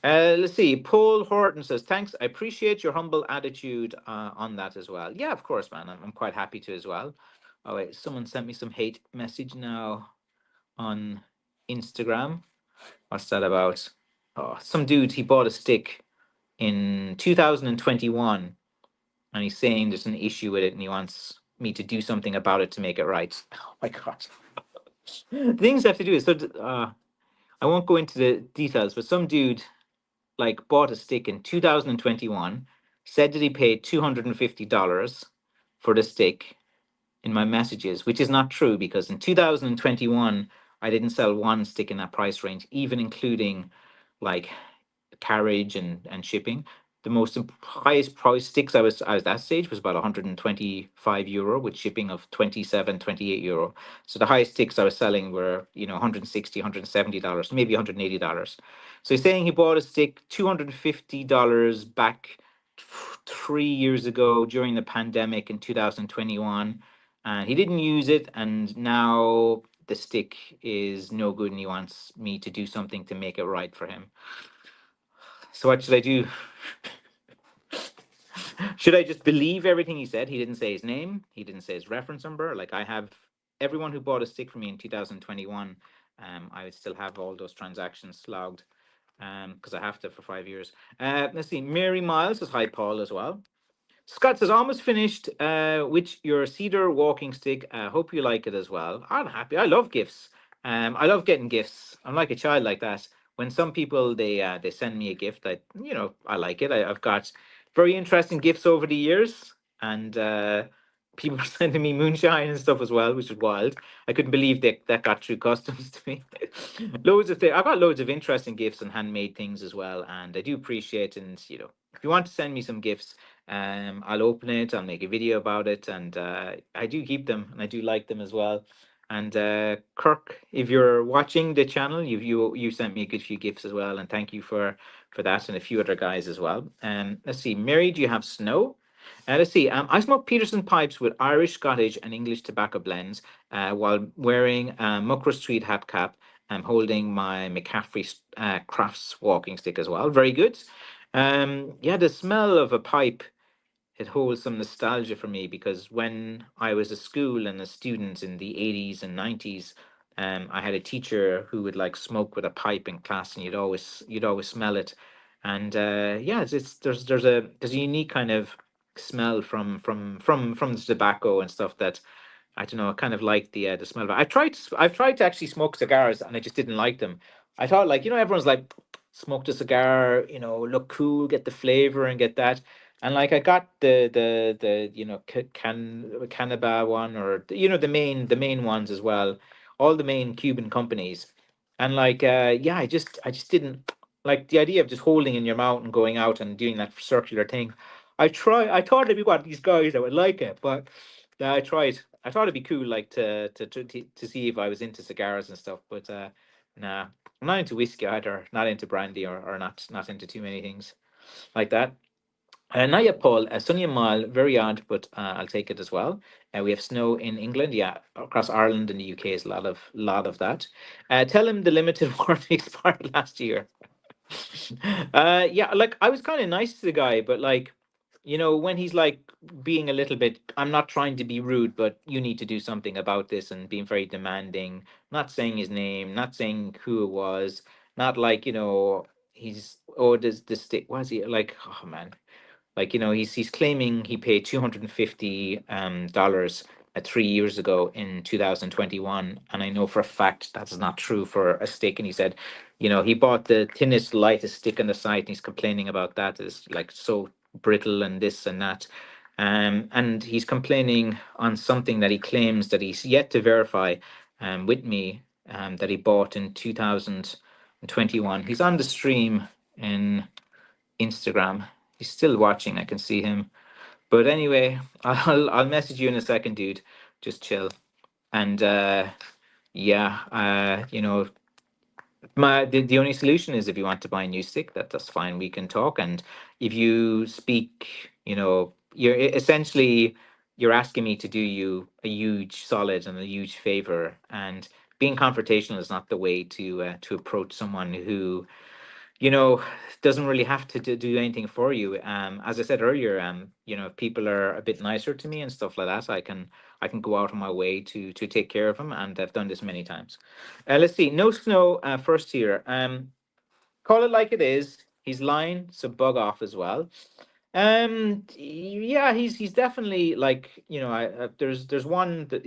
Let's see. Paul Horton says, "Thanks. I appreciate your humble attitude on that as well." Yeah, of course, man. I'm quite happy to as well. Oh wait, someone sent me some hate message now on Instagram. What's that about? Oh, some dude, he bought a stick in 2021, and he's saying there's an issue with it, and he wants me to do something about it to make it right. Oh my god. The things I have to do is so I won't go into the details, but some dude like bought a stick in 2021, said that he paid $250 for the stick in my messages, which is not true, because in 2021 I didn't sell one stick in that price range, even including like carriage and shipping. The highest price sticks I was that stage was about 125 euro with shipping of 27, 28 euro. So the highest sticks I was selling were, 160, $170, maybe $180. So he's saying he bought a stick $250 back 3 years ago during the pandemic in 2021, and he didn't use it, and now the stick is no good and he wants me to do something to make it right for him. So what should I do? Should I just believe everything he said? He didn't say his name. He didn't say his reference number. Like, I have everyone who bought a stick from me in 2021. I would still have all those transactions logged, because I have to for 5 years. Let's see. Mary Miles says hi, Paul, as well. Scott says, almost finished with your cedar walking stick. Hope you like it as well. I'm happy. I love gifts. I love getting gifts. I'm like a child like that. When some people they send me a gift, I like it. I've got very interesting gifts over the years, and people are sending me moonshine and stuff as well, which is wild. I couldn't believe that got through customs to me. Loads of things. I've got loads of interesting gifts and handmade things as well, and I do appreciate. And if you want to send me some gifts, I'll open it. I'll make a video about it, and I do keep them, and I do like them as well. And Kirk, if you're watching the channel, you sent me a good few gifts as well, and thank you for that, and a few other guys as well. Let's see, Mary, do you have snow? Let's see. I smoke Peterson pipes with Irish, Scottish, and English tobacco blends while wearing a Muckrow Street hat cap. I'm holding my McCaffrey Crafts walking stick as well. Very good. Yeah, the smell of a pipe, it holds some nostalgia for me, because when I was at school and a student in the 80s and 90s, I had a teacher who would like smoke with a pipe in class, and you'd always smell it. And yeah, there's a unique kind of smell from the tobacco and stuff that I don't know. I kind of like the smell of it. I've tried to actually smoke cigars, and I just didn't like them. I thought, like, everyone's like, smoke the cigar, look cool, get the flavor and get that. And like, I got the Canaba one, or the main ones as well, all the main Cuban companies. And like, yeah, I just didn't like the idea of just holding in your mouth and going out and doing that circular thing. I thought there'd be one of these guys that would like it, but yeah, I tried. I thought it'd be cool, like, to see if I was into cigars and stuff, but nah, I'm not into whiskey either. Not into brandy, or not into too many things like that. Not yet, Paul. Sunny and mild, very odd, but I'll take it as well. We have snow in England, yeah, across Ireland and the UK is a lot of that. Tell him the limited warranty expired last year. Yeah, like, I was kind of nice to the guy, but like, when he's like being a little bit, I'm not trying to be rude, but you need to do something about this, and being very demanding, not saying his name, not saying who it was, not like, he's, oh, does this stick, was he like, oh man, like, he's claiming he paid $250 3 years ago in 2021, and I know for a fact that's not true for a stick. And he said, he bought the thinnest, lightest stick on the site, and he's complaining about that. It's like so brittle and this and that. And he's complaining on something that he claims that he's yet to verify with me, that he bought in 2021. He's on the stream in Instagram. He's still watching. I can see him. But anyway, I'll message you in a second, dude. Just chill. And yeah, the only solution is, if you want to buy a new stick, that's fine. We can talk. And if you speak, you're asking me to do you a huge solid and a huge favor. And being confrontational is not the way to approach someone who, doesn't really have to do anything for you. As I said earlier, if people are a bit nicer to me and stuff like that, I can go out of my way to take care of them, and I've done this many times. Let's see, no snow first here. Call it like it is. He's lying, so bug off as well. Yeah, he's definitely like, there's one that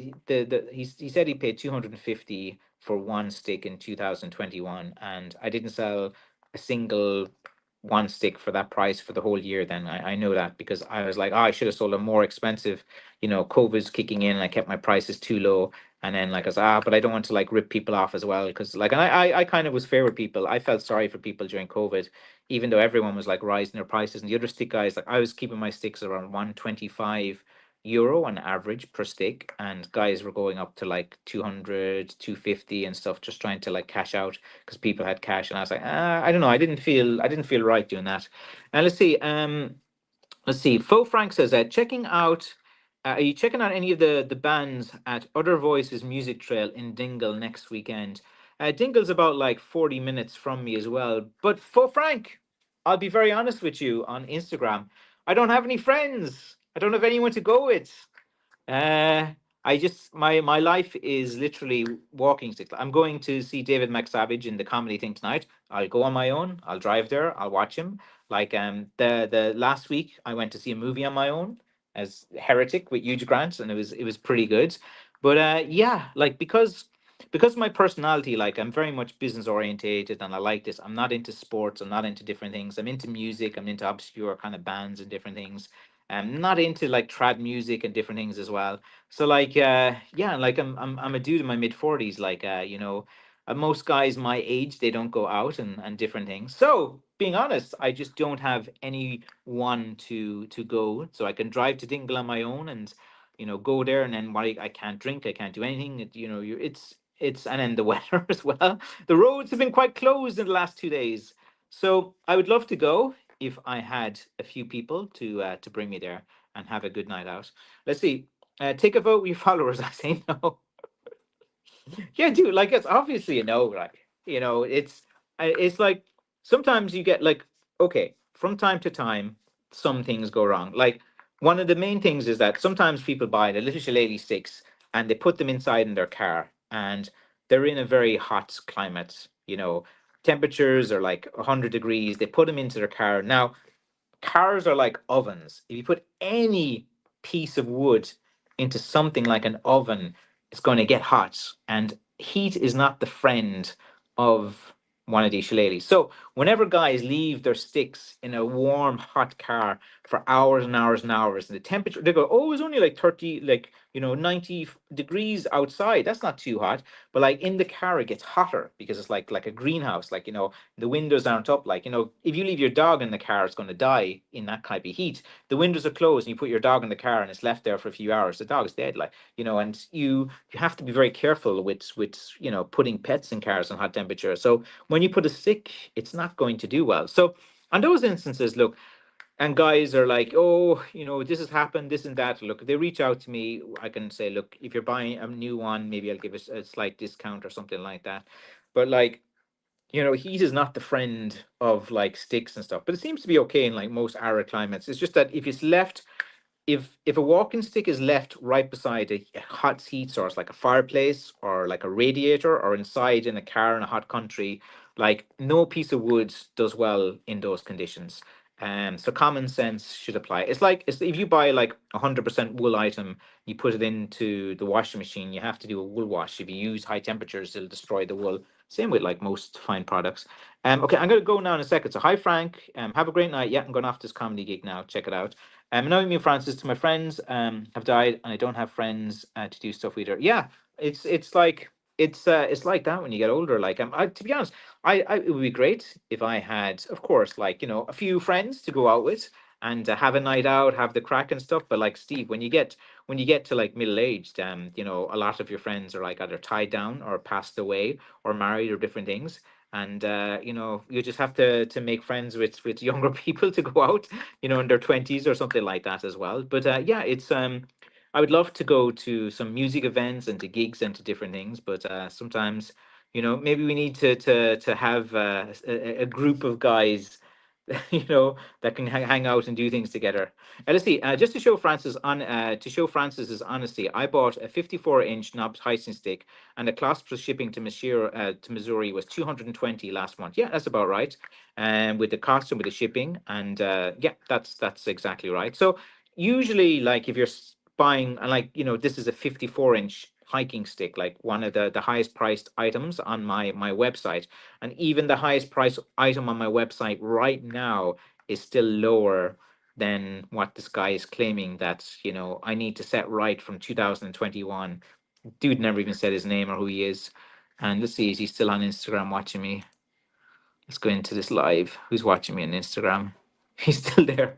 he said he paid 250 for one stick in 2021, and I didn't sell a single one stick for that price for the whole year. Then I know that, because I was like, oh, I should have sold a more expensive. COVID's kicking in, and I kept my prices too low. And then, like, I was, but I don't want to like rip people off as well, because like, and I kind of was fair with people. I felt sorry for people during COVID. even though everyone was like rising their prices. And the other stick guys, like I was keeping my sticks around 125 euro on average per stick, and guys were going up to like 200, 250 and stuff, just trying to like cash out because people had cash. And I was like, I don't know, I didn't feel right doing that. And let's see. Faux Frank says, checking out. Are you checking out any of the bands at Other Voices Music Trail in Dingle next weekend? Dingle's about like 40 minutes from me as well. But Faux Frank, I'll be very honest with you on Instagram. I don't have any friends. I don't have anyone to go with. Uh, I just my life is literally walking stick. I'm going to see David McSavage in the comedy thing tonight. I'll go on my own. I'll drive there. I'll watch him. Like the last week I went to see a movie on my own as Heretic with Hugh Grant, and it was pretty good. But yeah, like because of my personality, like I'm very much business orientated, and I like this. I'm not into sports. I'm not into different things. I'm into music. I'm into obscure kind of bands and different things. I'm not into like trad music and different things as well. So like yeah, like I'm a dude in my mid 40s. Like most guys my age, they don't go out and different things. So being honest, I just don't have anyone to go. So I can drive to Dingle on my own and go there, and then I can't drink, I can't do anything. It's and then the weather as well. The roads have been quite closed in the last 2 days. So I would love to go if I had a few people to bring me there and have a good night out. Let's see. Take a vote with your followers. I say no. Yeah, dude. Like it's obviously a no. Like it's like sometimes you get like okay from time to time some things go wrong. Like one of the main things is that sometimes people buy the little shillelagh sticks and they put them inside in their car and they're in a very hot climate. Temperatures are like 100 degrees. They put them into their car now. Cars are like ovens. If you put any piece of wood into something like an oven, it's going to get hot. And heat is not the friend of one of these shillelaghs. So whenever guys leave their sticks in a warm, hot car for hours and hours and hours, and the temperature, they go, oh, it's only like 30, like, 90 degrees outside. That's not too hot. But like in the car, it gets hotter because it's like a greenhouse. Like, the windows aren't up. Like, if you leave your dog in the car, it's going to die in that type of heat. The windows are closed and you put your dog in the car and it's left there for a few hours. The dog's dead. Like, and you have to be very careful with putting pets in cars in hot temperature. So when you put a stick, it's not going to do well. So on those instances, look, and guys are like, oh, this has happened, this and that. Look, if they reach out to me, I can say, look, if you're buying a new one, maybe I'll give a slight discount or something like that. But like, heat is not the friend of like sticks and stuff. But it seems to be okay in like most arid climates. It's just that if a walking stick is left right beside a hot heat source like a fireplace or like a radiator or inside in a car in a hot country, like no piece of wood does well in those conditions. So common sense should apply. It's if you buy like 100% wool item, you put it into the washing machine, you have to do a wool wash. If you use high temperatures, it'll destroy the wool. Same with like most fine products. Okay, I'm gonna go now in a second. So hi Frank. Have a great night. Yeah, I'm going off this comedy gig now. Check it out. Knowing me, Francis, to my friends have died, and I don't have friends to do stuff with her. Yeah, it's like that when you get older. Like to be honest, I it would be great if I had, of course, like a few friends to go out with and have a night out, have the crack and stuff. But like Steve, when you get to like middle aged, a lot of your friends are like either tied down or passed away or married or different things, and you just have to make friends with younger people to go out in their 20s or something like that as well. But yeah, it's I would love to go to some music events and to gigs and to different things, but sometimes maybe we need to have a group of guys that can hang out and do things together. Let's see. Just to show Francis's honesty, I bought a 54-inch knob Tyson stick, and the cost plus shipping to Missouri was 220 last month. Yeah, that's about right. And with the cost and with the shipping, and yeah, that's exactly right. So usually, like if you're buying, and like this is a 54-inch hiking stick, like one of the highest priced items on my website, and even the highest price item on my website right now is still lower than what this guy is claiming that I need to set right from 2021. Dude never even said his name or who he is. And let's see, is he still on Instagram watching me? Let's go into this live. Who's watching me on Instagram? He's still there.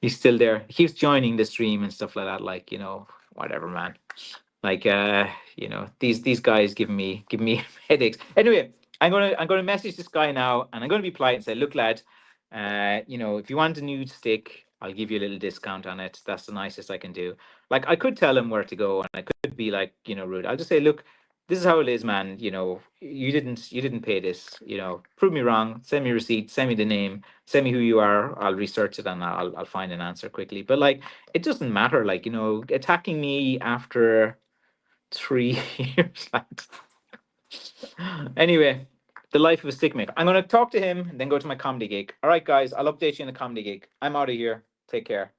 He's still there. He keeps joining the stream and stuff like that. Like, whatever, man. Like, these guys giving me headaches. Anyway, I'm gonna message this guy now, and I'm gonna be polite and say, look, lad, if you want a new stick, I'll give you a little discount on it. That's the nicest I can do. Like, I could tell him where to go, and I could be like, rude. I'll just say, look, this is how it is, man. You didn't pay this. Prove me wrong. Send me receipt. Send me the name. Send me who you are. I'll research it and I'll find an answer quickly. But like, it doesn't matter. Like, attacking me after 3 years. Anyway, the life of a stick maker. I'm gonna talk to him and then go to my comedy gig. All right, guys. I'll update you in the comedy gig. I'm out of here. Take care.